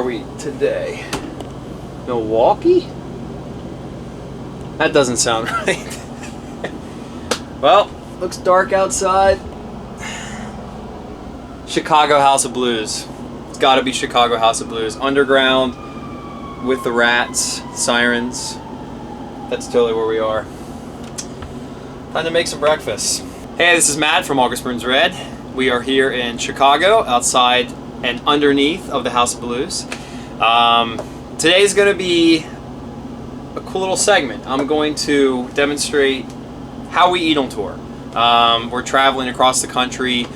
are we today? Milwaukee? That doesn't sound right. Well, looks dark outside. Chicago House of Blues. It's got to be Chicago House of Blues. Underground with the rats, sirens. That's totally where we are. Time to make some breakfast. Hey, this is Matt from August Burns Red. We are here in Chicago, outside and underneath of the House of Blues. Today's going to be a cool little segment. I'm going to demonstrate how we eat on tour. We're traveling across the country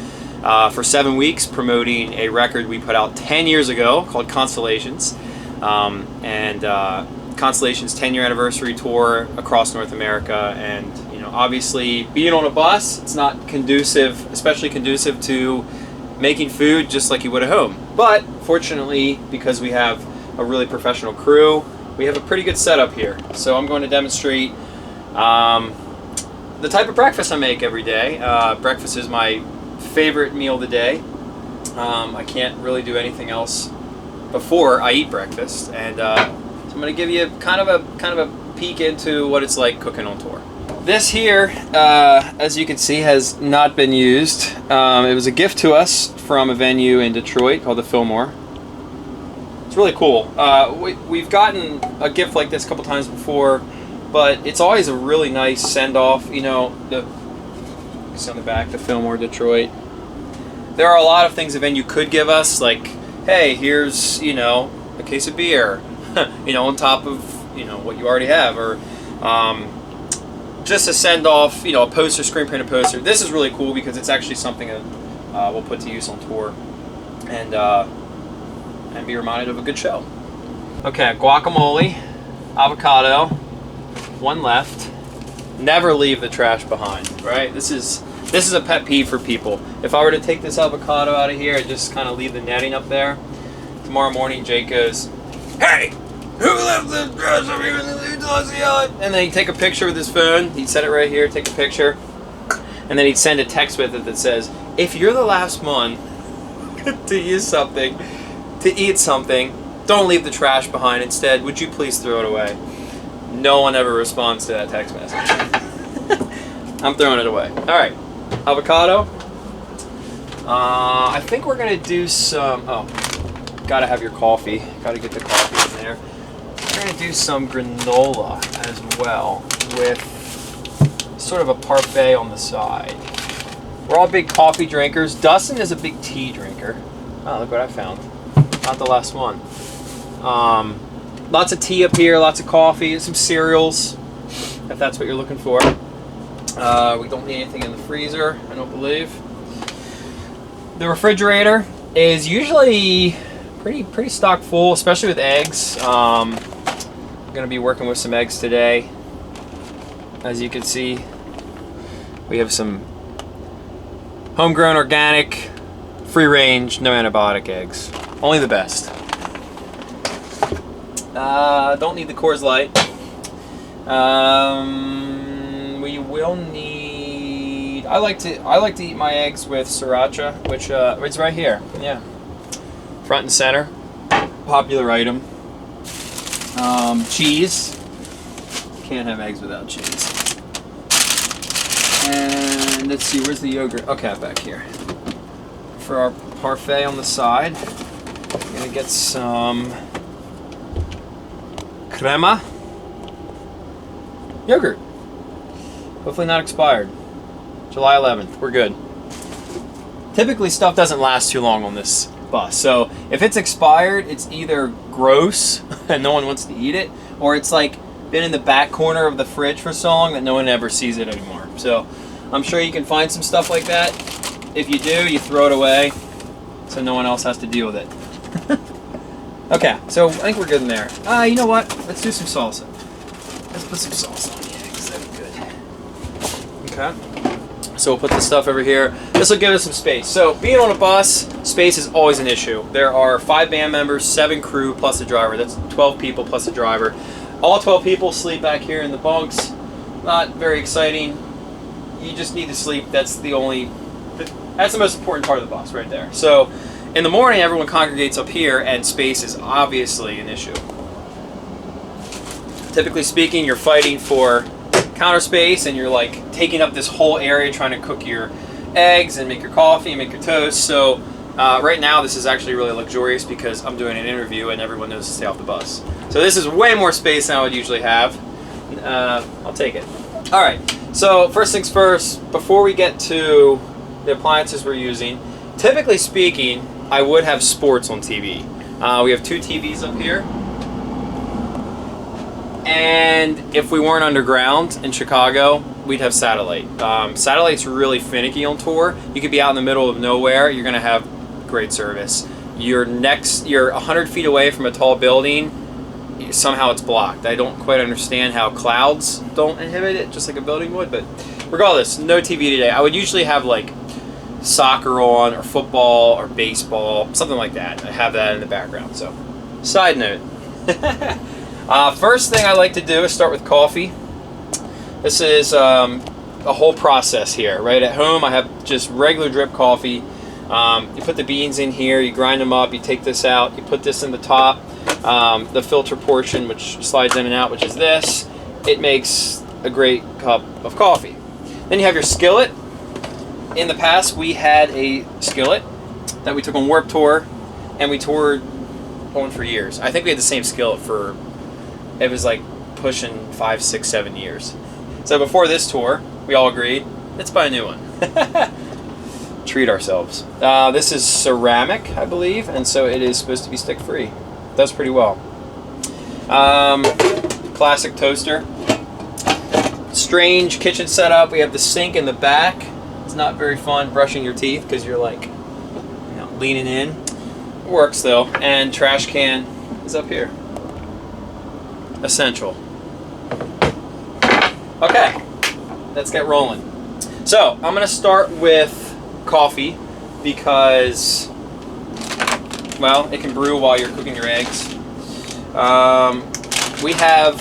for 7 weeks promoting a record we put out 10 years ago called Constellations. Constellations 10-year anniversary tour across North America. And you know, obviously being on a bus, it's not conducive, especially conducive to making food just like you would at home. But fortunately, because we have a really professional crew, we have a pretty good setup here. So I'm going to demonstrate the type of breakfast I make every day. Breakfast is my favorite meal of the day. I can't really do anything else before I eat breakfast, and so I'm going to give you kind of a peek into what it's like cooking on tour. This here, as you can see, has not been used. It was a gift to us from a venue in Detroit called the Fillmore. It's really cool. We've gotten a gift like this a couple times before, but it's always a really nice send-off. You know, you see on the back, the Fillmore Detroit. There are a lot of things a venue could give us, like, hey, here's, you know, a case of beer, you know, on top of, you know, what you already have, or just a send-off, you know, a poster, screen printed poster. This is really cool because it's actually something that we'll put to use on tour, and be reminded of a good show. Okay, guacamole, avocado, one left. Never leave the trash behind, right? This is a pet peeve for people. If I were to take this avocado out of here and just kind of leave the netting up there, tomorrow morning Jake goes, "Hey, who left the trash up here in the yard?" And then he'd take a picture with his phone. He'd set it right here, take a picture, and then he'd send a text with it that says, "If you're the last one to use something, to eat something, don't leave the trash behind. Instead, would you please throw it away?" No one ever responds to that text message. I'm throwing it away. All right, avocado. I think we're gonna do some. Oh, gotta have your coffee. Gotta get the coffee in there. We're gonna do some granola as well with sort of a parfait on the side. We're all big coffee drinkers. Dustin is a big tea drinker. Oh, look what I found. Not the last one. Lots of tea up here, lots of coffee, some cereals, if that's what you're looking for. We don't need anything in the freezer, I don't believe. The refrigerator is usually pretty stock full, especially with eggs. I'm gonna be working with some eggs today. As you can see, we have some homegrown, organic, free range, no antibiotic eggs. Only the best. Don't need the Coors Light. We will need. I like to eat my eggs with sriracha, which it's right here. Yeah, front and center. Popular item. Cheese. Can't have eggs without cheese. And let's see, where's the yogurt? Okay, back here. For our parfait on the side, I'm gonna get some crema yogurt. Hopefully not expired. July 11th, we're good. Typically stuff doesn't last too long on this bus, so if it's expired, it's either gross and no one wants to eat it, or it's like been in the back corner of the fridge for so long that no one ever sees it anymore. So I'm sure you can find some stuff like that. If you do, you throw it away so no one else has to deal with it. Okay, so I think we're good in there. You know what? Let's do some salsa. Let's put some salsa on the eggs. That'd be good. Okay. So we'll put this stuff over here. This will give us some space. So being on a bus, space is always an issue. There are 5 band members, 7 crew plus a driver. That's 12 people plus a driver. All 12 people sleep back here in the bunks. Not very exciting. You just need to sleep. That's the most important part of the bus right there. So In the morning, everyone congregates up here, and space is obviously an issue. Typically speaking, you're fighting for counter space, and you're like taking up this whole area trying to cook your eggs and make your coffee and make your toast. So right now, this is actually really luxurious because I'm doing an interview and everyone knows to stay off the bus. So this is way more space than I would usually have. I'll take it. All right, so first things first, before we get to the appliances we're using, typically speaking, I would have sports on TV. We have 2 TVs up here. And if we weren't underground in Chicago, we'd have satellite. Satellite's really finicky on tour. You could be out in the middle of nowhere, you're gonna have great service. You're 100 feet away from a tall building, somehow it's blocked. I don't quite understand how clouds don't inhibit it, just like a building would, but regardless, no TV today. I would usually have like soccer on, or football, or baseball, something like that. I have that in the background, so. Side note. First thing I like to do is start with coffee. This is a whole process here. Right at home, I have just regular drip coffee. You put the beans in here, you grind them up, you take this out, you put this in the top, the filter portion, which slides in and out, which is this. It makes a great cup of coffee. Then you have your skillet. In the past, we had a skillet that we took on Warped Tour, and we toured on for years. I think we had the same skillet for, it was like pushing 5, 6, 7 years. So before this tour, we all agreed, let's buy a new one. Treat ourselves. This is ceramic, I believe, and so it is supposed to be stick-free. Does pretty well. Classic toaster. Strange kitchen setup. We have the sink in the back. It's not very fun brushing your teeth because you're like, leaning in. It works though. And trash can is up here. Essential. Okay, let's get rolling. So I'm gonna start with coffee because, well, it can brew while you're cooking your eggs. We have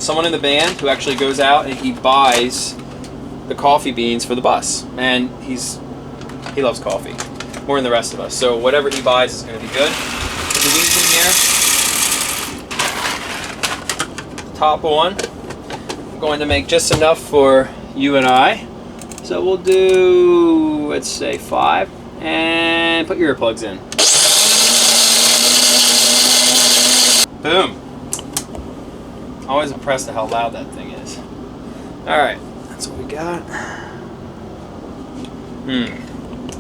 someone in the band who actually goes out and he buys the coffee beans for the bus, and he loves coffee more than the rest of us. So whatever he buys is going to be good. Put the beans in here. Top on. I'm going to make just enough for you and I. So we'll do, let's say 5, and put your earplugs in. Boom. Always impressed at how loud that thing is. All right. That's what we got.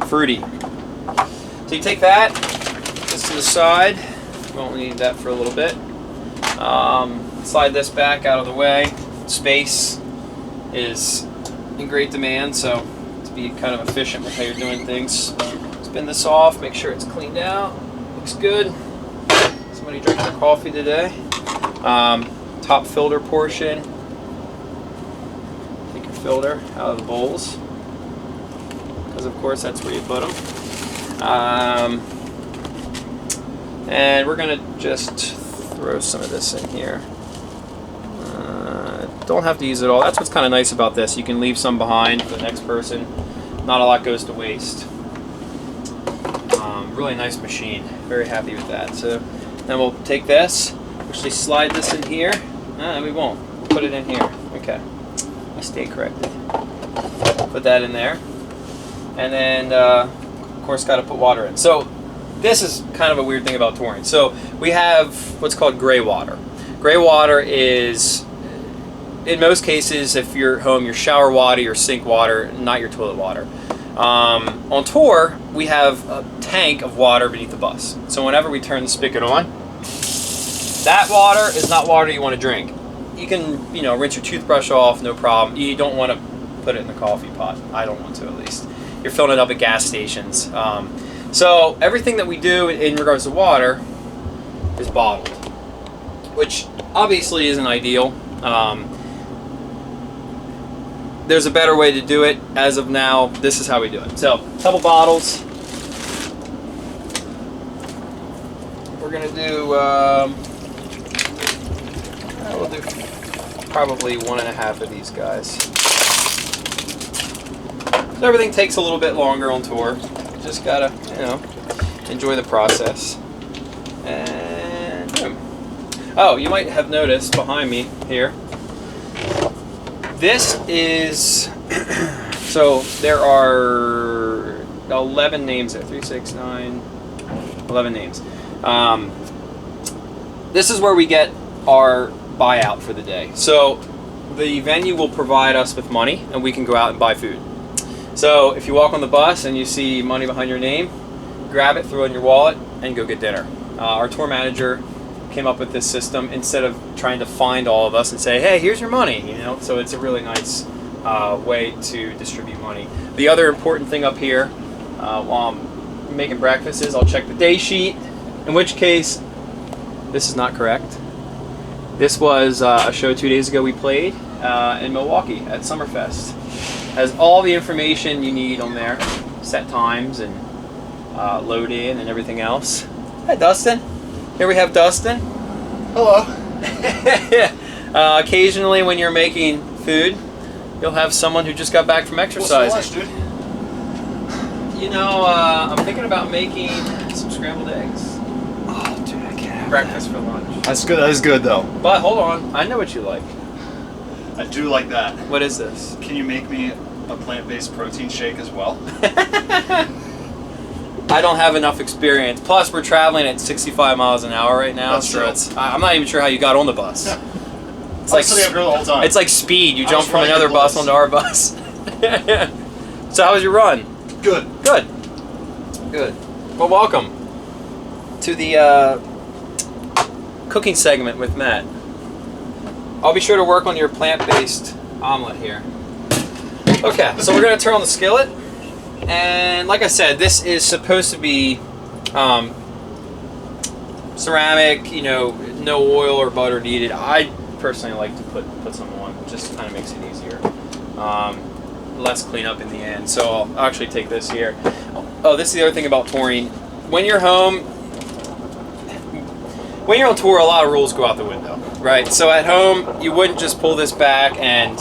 Fruity. So you take that, put this to the side. Won't need that for a little bit. Slide this back out of the way. Space is in great demand, so to be kind of efficient with how you're doing things, spin this off, make sure it's cleaned out. Looks good. Somebody drank their coffee today. Top filter portion. Filter out of the bowls, because of course that's where you put them. And we're gonna just throw some of this in here. Don't have to use it all. That's what's kind of nice about this. You can leave some behind for the next person. Not a lot goes to waste. Really nice machine. Very happy with that. So then we'll take this, actually slide this in here. We won't. We'll put it in here. Okay. I stay corrected. Put that in there. And then, of course, got to put water in. So this is kind of a weird thing about touring. So we have what's called gray water. Gray water is, in most cases, if you're home, your shower water, your sink water, not your toilet water. On tour, we have a tank of water beneath the bus. So whenever we turn the spigot on, that water is not water you want to drink. You can, rinse your toothbrush off, no problem. You don't want to put it in the coffee pot. I don't want to, at least. You're filling it up at gas stations. So everything that we do in regards to water is bottled, which obviously isn't ideal. There's a better way to do it. As of now, this is how we do it. So, a couple bottles. We're going to do... we'll do probably 1.5 of these guys. So everything takes a little bit longer on tour. Just gotta, enjoy the process. And boom. Oh, you might have noticed behind me here. This is, so there are 11 names there, 3, 6, 9, 11 names. This is where we get our buyout for the day. So the venue will provide us with money and we can go out and buy food. So if you walk on the bus and you see money behind your name, grab it, throw it in your wallet, and go get dinner. Our tour manager came up with this system instead of trying to find all of us and say, hey, here's your money, you know. So it's a really nice way to distribute money. The other important thing up here while I'm making breakfast is I'll check the day sheet, in which case this is not correct. This was a show 2 days ago we played in Milwaukee at Summerfest. Has all the information you need on there, set times and load in and everything else. Hi, Dustin. Here we have Dustin. Hello. Occasionally when you're making food, you'll have someone who just got back from exercising. What's for lunch, dude? You know, I'm thinking about making some scrambled eggs. Oh, dude, I can't have Breakfast for lunch. That's good. That is good, though. But hold on, I know what you like. I do like that. What is this? Can you make me a plant-based protein shake as well? I don't have enough experience. Plus, we're traveling at 65 miles an hour right now. That's so true. I'm not even sure how you got on the bus. It's I was sitting up here the whole time. It's like speed. You I jump was from running another the bus bus. onto our bus. So how was your run? Good. Good. Good. Well, welcome to the cooking segment with Matt. I'll be sure to work on your plant-based omelet here. Okay, so we're going to turn on the skillet. And like I said, this is supposed to be ceramic, you know, no oil or butter needed. I personally like to put some on. It just kind of makes it easier. Less cleanup in the end. So I'll actually take this here. Oh, this is the other thing about touring. When you're home, when you're on tour, a lot of rules go out the window, right? So at home, you wouldn't just pull this back and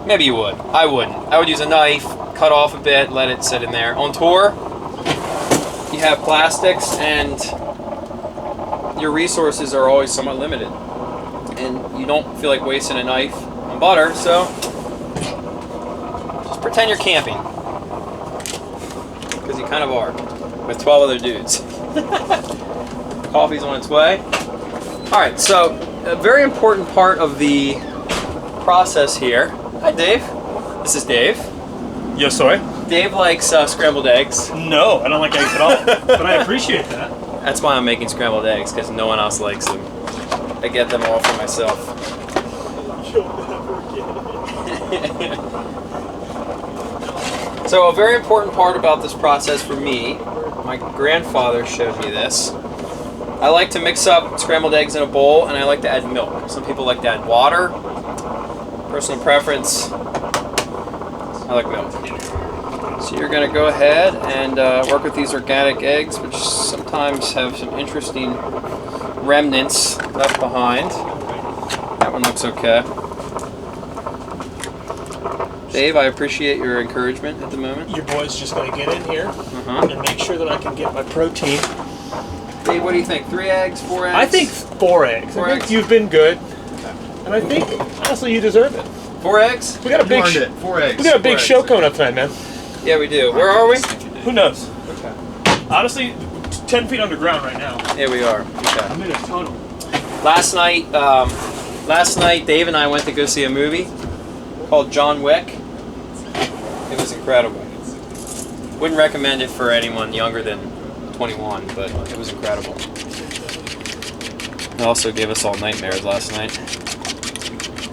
maybe you would. I wouldn't. I would use a knife, cut off a bit, let it sit in there. On tour, you have plastics and your resources are always somewhat limited. And you don't feel like wasting a knife on butter, so just pretend you're camping. Because you kind of are, with 12 other dudes. Coffee's on its way. Alright, so a very important part of the process here. Hi, Dave. This is Dave. Yes, sorry? Dave likes scrambled eggs. No, I don't like eggs at all, but I appreciate that. That's why I'm making scrambled eggs, because no one else likes them. I get them all for myself. You'll never get it. So a very important part about this process for me, my grandfather showed me this. I like to mix up scrambled eggs in a bowl, and I like to add milk. Some people like to add water. Personal preference, I like milk. So you're going to go ahead and work with these organic eggs, which sometimes have some interesting remnants left behind. That one looks okay. Dave, I appreciate your encouragement at the moment. Your boy's just going to get in here and make sure that I can get my protein. Dave, what do you think? 3 eggs, 4 eggs? I think 4 eggs. 4 I think eggs. you've been good, and I think honestly you deserve it. 4 eggs? We got a You big, earned it. 4 eggs. we got a big 4 show eggs. coming up tonight, man. Yeah, we do. Where are we? Who knows? Okay. Honestly, 10 feet underground right now. Yeah, we are. Okay. I'm in a tunnel. Last night, Dave and I went to go see a movie called John Wick. It was incredible. Wouldn't recommend it for anyone younger than 21, but it was incredible. It also gave us all nightmares last night.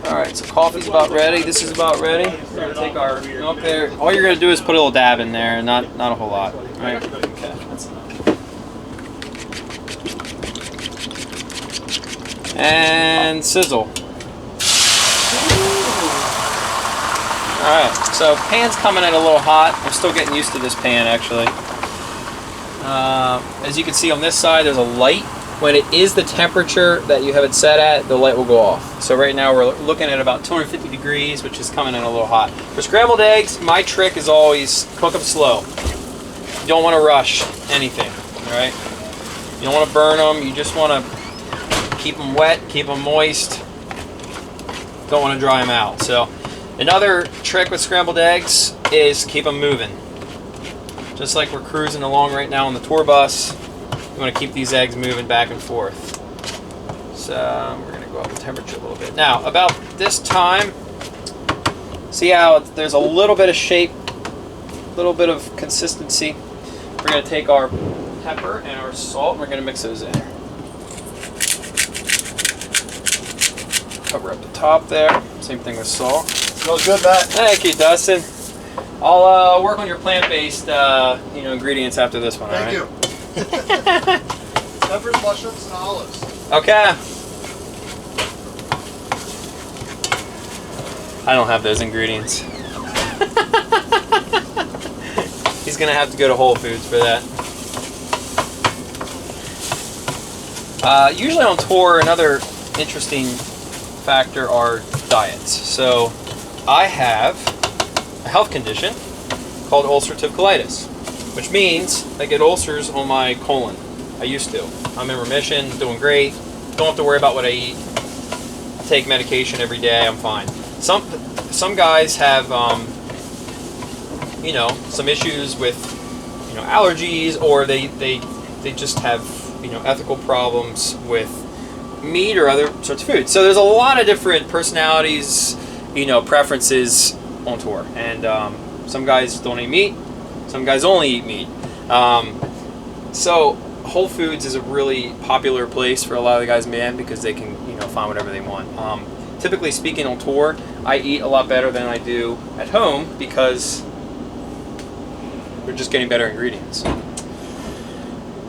Alright, so coffee's about ready. This is about ready. We're going to take our milk there. All you're going to do is put a little dab in there, not a whole lot. Right? Okay, that's enough. And sizzle. Alright, so pan's coming in a little hot. I'm still getting used to this pan, actually. As you can see on this side, there's a light. When it is the temperature that you have it set at, the light will go off. So right now we're looking at about 250 degrees, which is coming in a little hot. For scrambled eggs, my trick is always cook them slow. You don't want to rush anything, all right? You don't want to burn them. You just want to keep them wet, keep them moist. Don't want to dry them out. So another trick with scrambled eggs is keep them moving. Just like we're cruising along right now on the tour bus, you want to keep these eggs moving back and forth. So we're going to go up the temperature a little bit. Now, about this time, see how there's a little bit of shape, a little bit of consistency. We're going to take our pepper and our salt, and we're going to mix those in. Cover up the top there. Same thing with salt. Smells good, Matt. Thank you, Dustin. I'll work on your plant-based ingredients after this one. Thank all right? you. Peppers, mushrooms, and olives. Okay. I don't have those ingredients. He's gonna have to go to Whole Foods for that. Usually on tour, another interesting factor are diets. So I have a health condition called ulcerative colitis, which means I get ulcers on my colon. I used to. I'm in remission, doing great. Don't have to worry about what I eat. I take medication every day. I'm fine. Some guys have some issues with allergies, or they just have ethical problems with meat or other sorts of food. So there's a lot of different personalities, preferences on tour, and some guys don't eat meat, some guys only eat meat. So Whole Foods is a really popular place for a lot of the guys, man, because they can find whatever they want. Typically speaking, on tour, I eat a lot better than I do at home because we're just getting better ingredients.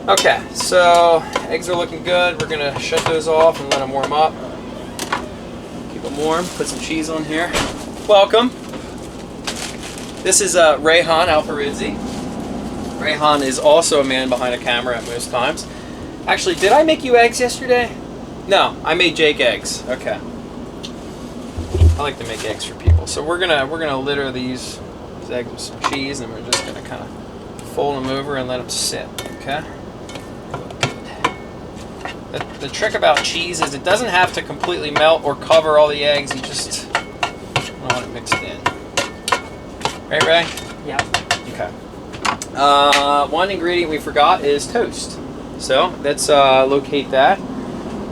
Okay, so eggs are looking good. We're gonna shut those off and let them warm up. Keep them warm. Put some cheese on here. Welcome. This is Rayhan Alfarizzi. Rayhan is also a man behind a camera at most times. Actually, did I make you eggs yesterday? No, I made Jake eggs. Okay. I like to make eggs for people. So we're gonna litter these eggs with some cheese, and we're just gonna kind of fold them over and let them sit. Okay. The trick about cheese is it doesn't have to completely melt or cover all the eggs. You just want it mixed in. Right, Ray? Yeah. Okay. One ingredient we forgot is toast. So let's locate that.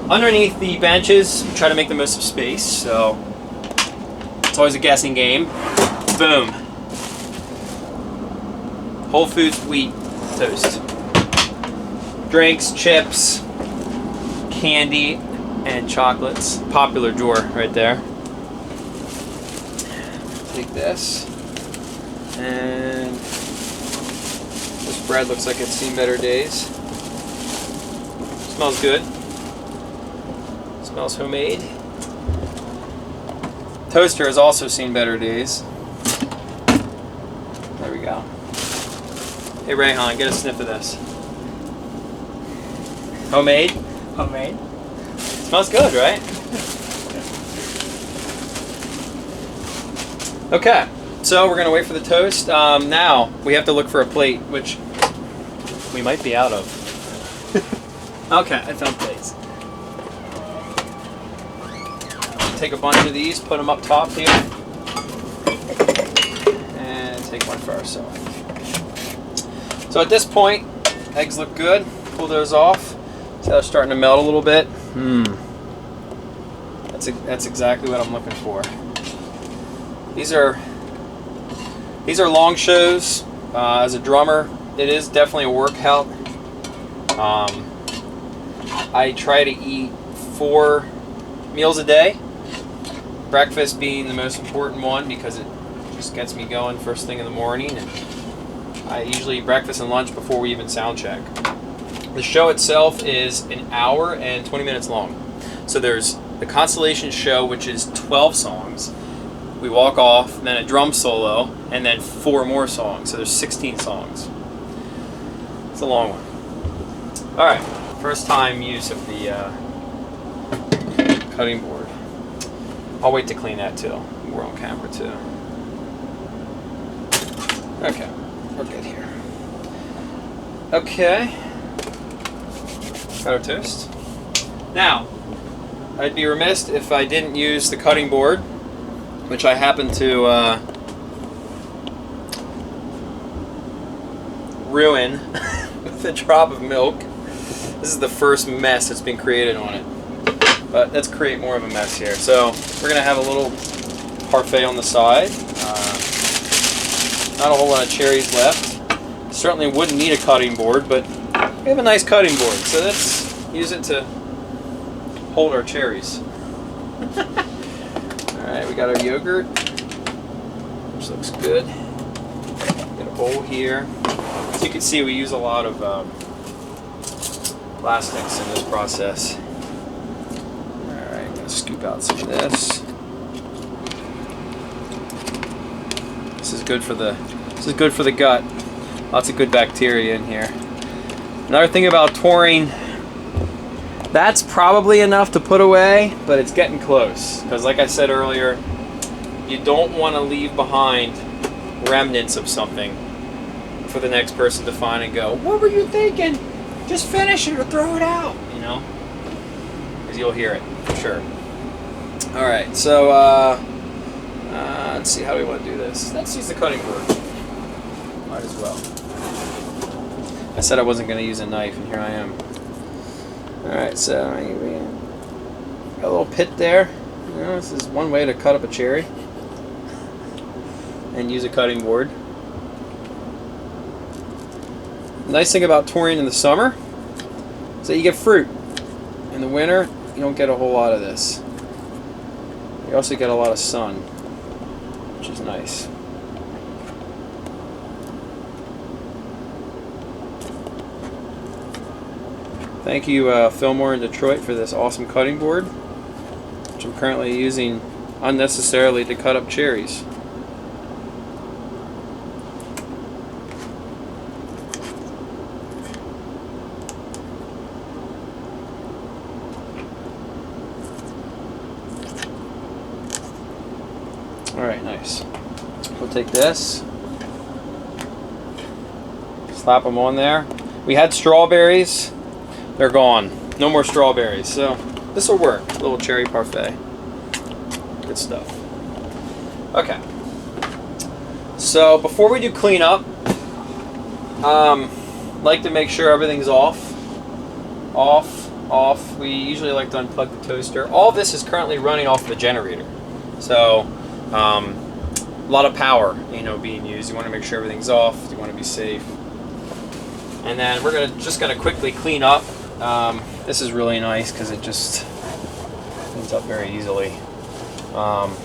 Underneath the benches, try to make the most of space. So it's always a guessing game. Boom. Whole Foods wheat toast. Drinks, chips, candy, and chocolates. Popular drawer right there. Take this. And this bread looks like it's seen better days. Smells good. Smells homemade. Toaster has also seen better days. There we go. Hey Rayhan, get a sniff of this. Homemade? Homemade. Smells good, right? Okay, so we're gonna wait for the toast. Now we have to look for a plate, which we might be out of. Okay, I found plates. Take a bunch of these, put them up top here, and take one for ourselves. So at this point, eggs look good. Pull those off. See how they're starting to melt a little bit? That's exactly what I'm looking for. These are long shows. As a drummer, it is definitely a workout. I try to eat 4 meals a day. Breakfast being the most important one because it just gets me going first thing in the morning. And I usually eat breakfast and lunch before we even sound check. The show itself is an hour and 20 minutes long. So there's the Constellations show, which is 12 songs. We walk off, then a drum solo, and then 4 more songs. So there's 16 songs. It's a long one. All right, first time use of the cutting board. I'll wait to clean that too. We're on camera too. Okay, we're good here. Okay. Got our toast. Now, I'd be remiss if I didn't use the cutting board, which I happen to ruin with a drop of milk. This is the first mess that's been created on it. But let's create more of a mess here. So we're going to have a little parfait on the side. Not a whole lot of cherries left. Certainly wouldn't need a cutting board, but we have a nice cutting board. So let's use it to hold our cherries. Alright, we got our yogurt, which looks good. Get a bowl here. As you can see, we use a lot of plastics in this process. Alright, I'm going to scoop out some of this. This is good for the gut. Lots of good bacteria in here. Another thing about taurine, that's probably enough to put away, but it's getting close. Because like I said earlier, you don't want to leave behind remnants of something for the next person to find and go, what were you thinking? Just finish it or throw it out, you know? Because you'll hear it, for sure. Alright, so let's see how we want to do this. Let's use the cutting board. Might as well. I said I wasn't going to use a knife, and here I am. Alright, so got a little pit there. You know, this is one way to cut up a cherry. And use a cutting board. The nice thing about taurine in the summer is that you get fruit. In the winter, you don't get a whole lot of this. You also get a lot of sun, which is nice. Thank you, Fillmore in Detroit, for this awesome cutting board, which I'm currently using unnecessarily to cut up cherries. Alright, nice. We'll take this, slap them on there. We had strawberries. They're gone. No more strawberries. So this will work. A little cherry parfait. Good stuff. Okay. So before we do cleanup, like to make sure everything's off. Off. We usually like to unplug the toaster. All this is currently running off the generator. So a lot of power, being used. You want to make sure everything's off. You want to be safe. And then we're just gonna quickly clean up. This is really nice because it just cleans up very easily. Want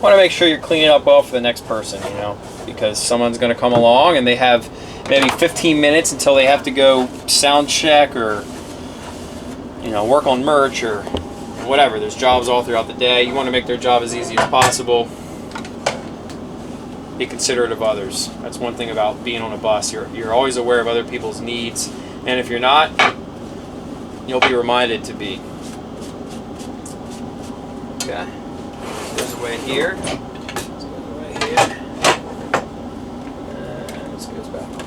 to make sure you're cleaning up well for the next person, because someone's going to come along and they have maybe 15 minutes until they have to go sound check or work on merch or whatever. There's jobs all throughout the day. You want to make their job as easy as possible. Be considerate of others. That's one thing about being on a bus. You're always aware of other people's needs, and if you're not, you'll be reminded to be. Okay. There's a way here. There's a way here. And this goes back on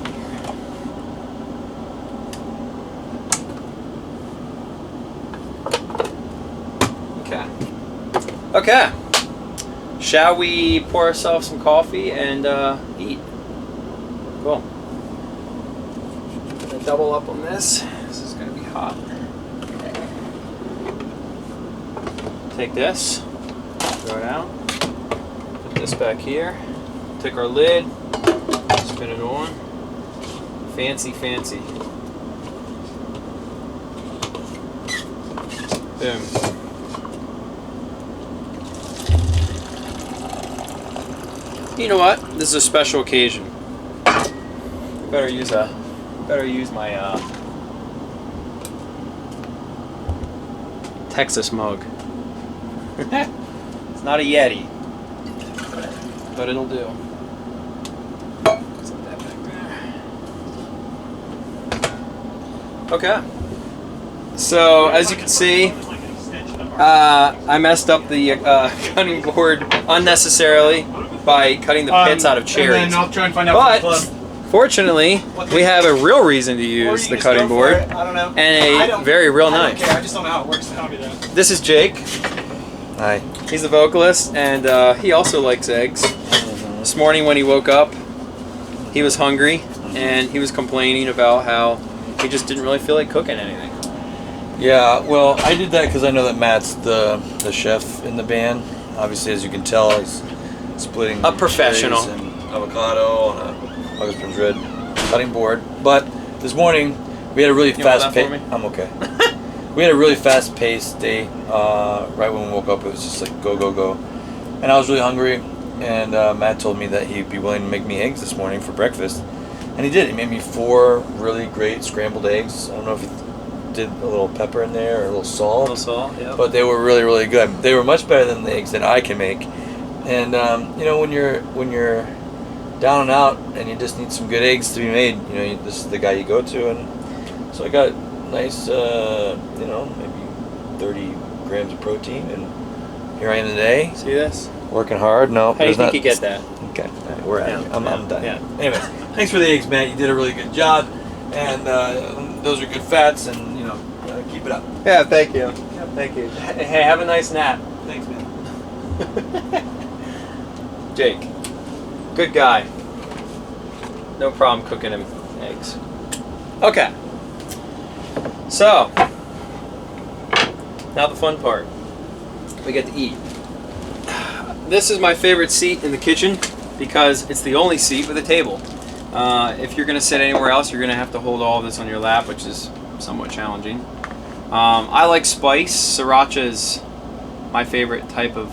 here. Okay. Okay. Shall we pour ourselves some coffee and eat? Cool. I'm gonna double up on this. This is gonna be hot. Take this, throw it out, put this back here, take our lid, spin it on. Fancy. Boom. You know what? This is a special occasion. Better use my Texas mug. It's not a Yeti, but it'll do. Set that back there. Okay. So as you can see, I messed up the cutting board unnecessarily by cutting the pits out of cherries. And then I'll try and find out. Fortunately, we have a real reason to use the cutting board I don't know. and a very real knife. I just don't know how it works. Tell me that. This is Jake. Hi. He's the vocalist, and he also likes eggs. This morning when he woke up, he was hungry, and he was complaining about how he just didn't really feel like cooking anything. Yeah, well, I did that because I know that Matt's the chef in the band. Obviously, as you can tell, he's splitting A professional. cherries and avocado on a August Burns Red cutting board. But this morning, we had a really You want fast that for pace. me? I'm okay. We had a really fast-paced day. Right when we woke up, it was just like go, go, go. And I was really hungry, and Matt told me that he'd be willing to make me eggs this morning for breakfast. And he did. He made me 4 really great scrambled eggs. I don't know if he did a little pepper in there or a little salt. A little salt, yeah. But they were really, really good. They were much better than the eggs that I can make. And you know, when you're down and out and you just need some good eggs to be made, you know, this is the guy you go to. And so I got nice, you know, maybe 30 grams of protein, and here I am today. See this? Working hard. No, How do you there's think not. you get that? Okay, all right, we're at it. I'm done. Yeah. Anyways, thanks for the eggs, Matt. You did a really good job, and those are good fats, and you know, keep it up. Yeah, thank you. Yeah, thank you. Hey, have a nice nap. Thanks, man. Jake, good guy. No problem cooking him eggs. Okay. So, now the fun part. We get to eat. This is my favorite seat in the kitchen because it's the only seat with a table. If you're going to sit anywhere else, you're going to have to hold all of this on your lap, which is somewhat challenging. I like spice. Sriracha is my favorite type of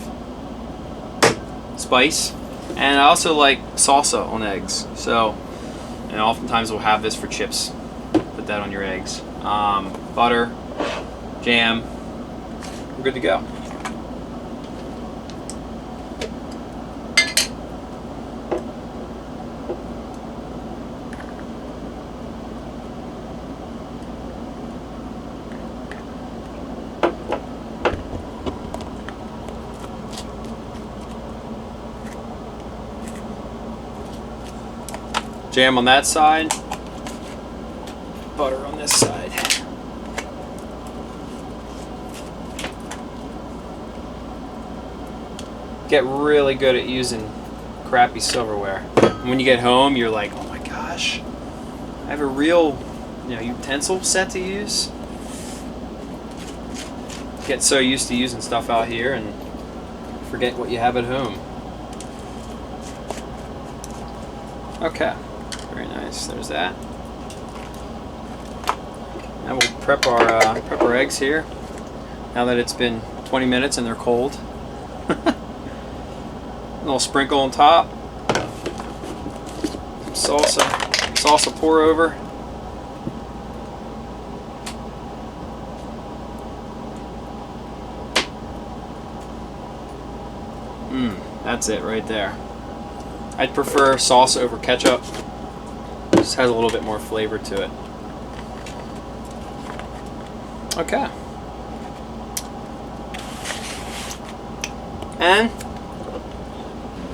spice. And I also like salsa on eggs. So, and oftentimes we'll have this for chips. Put that on your eggs. Butter, jam. We're good to go. Jam on that side, butter on this side. Get really good at using crappy silverware. And when you get home, you're like, oh my gosh, I have a real, utensil set to use. Get so used to using stuff out here and forget what you have at home. Okay. Very nice. There's that. Now we'll prep our eggs here. Now that it's been 20 minutes and they're cold. A little sprinkle on top. Some salsa pour over. That's it right there. I'd prefer salsa over ketchup. Just has a little bit more flavor to it. Okay. And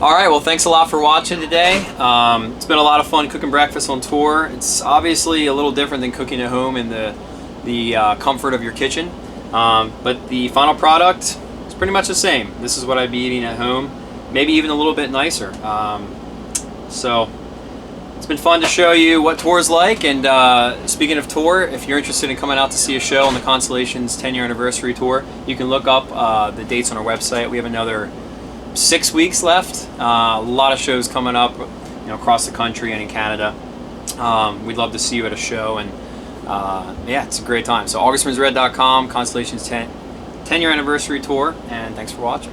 alright, well thanks a lot for watching today. It's been a lot of fun cooking breakfast on tour. It's obviously a little different than cooking at home in the comfort of your kitchen. But the final product is pretty much the same. This is what I'd be eating at home. Maybe even a little bit nicer. So it's been fun to show you what tour's like. And speaking of tour, if you're interested in coming out to see a show on the Constellations 10-year anniversary tour, you can look up the dates on our website. We have another 6 weeks left. A lot of shows coming up, across the country and in Canada. We'd love to see you at a show, and yeah, it's a great time. So augustburnsred.com, Constellations 10-year anniversary tour, and thanks for watching.